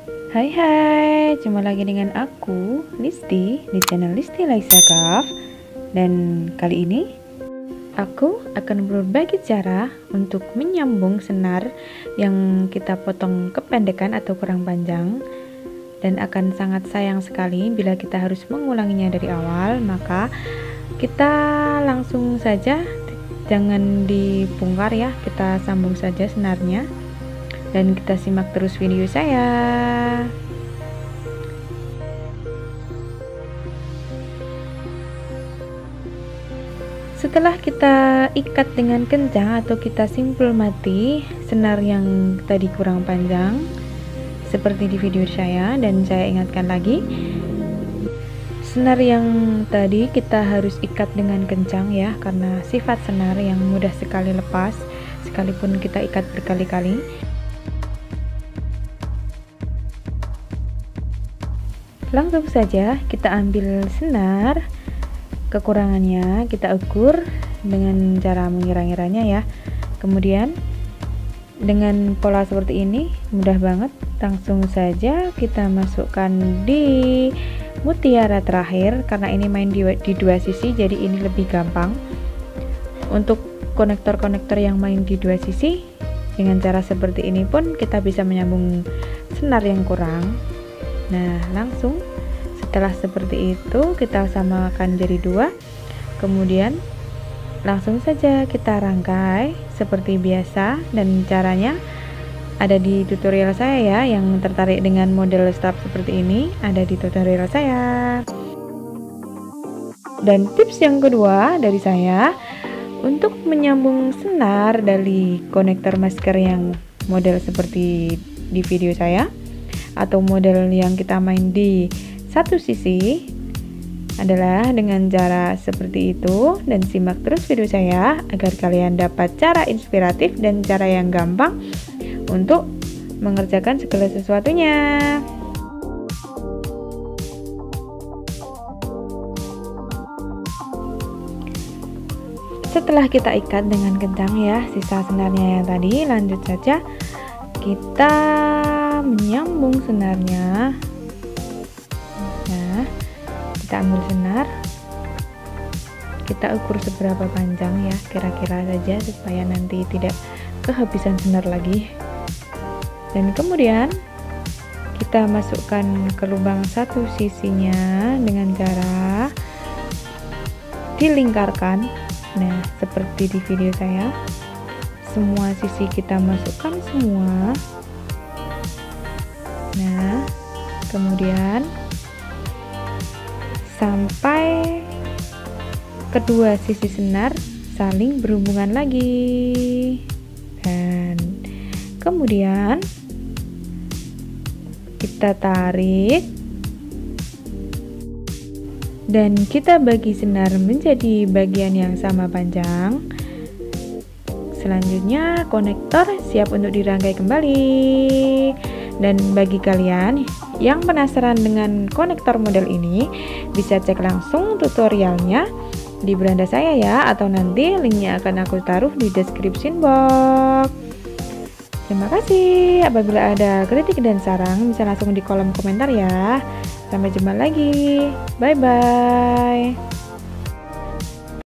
Hai, jumpa lagi dengan aku, Listi, di channel Listi Laisa Kaf. Dan kali ini, aku akan berbagi cara untuk menyambung senar yang kita potong kependekan atau kurang panjang. Dan akan sangat sayang sekali bila kita harus mengulanginya dari awal. Maka kita langsung saja, jangan dibongkar ya, kita sambung saja senarnya. Dan kita simak terus video saya. Setelah kita ikat dengan kencang atau kita simpul mati senar yang tadi kurang panjang seperti di video saya, dan saya ingatkan lagi, senar yang tadi kita harus ikat dengan kencang ya, karena sifat senar yang mudah sekali lepas sekalipun kita ikat berkali-kali. Langsung saja kita ambil senar, kekurangannya kita ukur dengan cara mengira-ngiranya ya. Kemudian dengan pola seperti ini mudah banget, langsung saja kita masukkan di mutiara terakhir. Karena ini main di dua sisi, jadi ini lebih gampang. Untuk konektor-konektor yang main di dua sisi, dengan cara seperti ini pun kita bisa menyambung senar yang kurang. Nah, langsung setelah seperti itu kita samakan jadi dua, kemudian langsung saja kita rangkai seperti biasa. Dan caranya ada di tutorial saya ya. Yang tertarik dengan model strap seperti ini ada di tutorial saya. Dan tips yang kedua dari saya untuk menyambung senar dari konektor masker yang model seperti di video saya, atau model yang kita main di satu sisi, adalah dengan cara seperti itu. Dan simak terus video saya agar kalian dapat cara inspiratif dan cara yang gampang untuk mengerjakan segala sesuatunya. Setelah kita ikat dengan kencang ya sisa senarnya yang tadi, lanjut saja kita menyambung senarnya. Nah, kita ambil senar, kita ukur seberapa panjang ya, kira-kira saja supaya nanti tidak kehabisan senar lagi. Dan kemudian kita masukkan ke lubang satu sisinya dengan cara dilingkarkan. Nah, seperti di video saya, semua sisi kita masukkan semua. Nah, kemudian sampai kedua sisi senar saling berhubungan lagi. Dan kemudian kita tarik dan kita bagi senar menjadi bagian yang sama panjang. Selanjutnya konektor siap untuk dirangkai kembali. Dan bagi kalian yang penasaran dengan konektor model ini, bisa cek langsung tutorialnya di beranda saya ya, atau nanti linknya akan aku taruh di description box. Terima kasih. Apabila ada kritik dan saran bisa langsung di kolom komentar ya. Sampai jumpa lagi. Bye bye.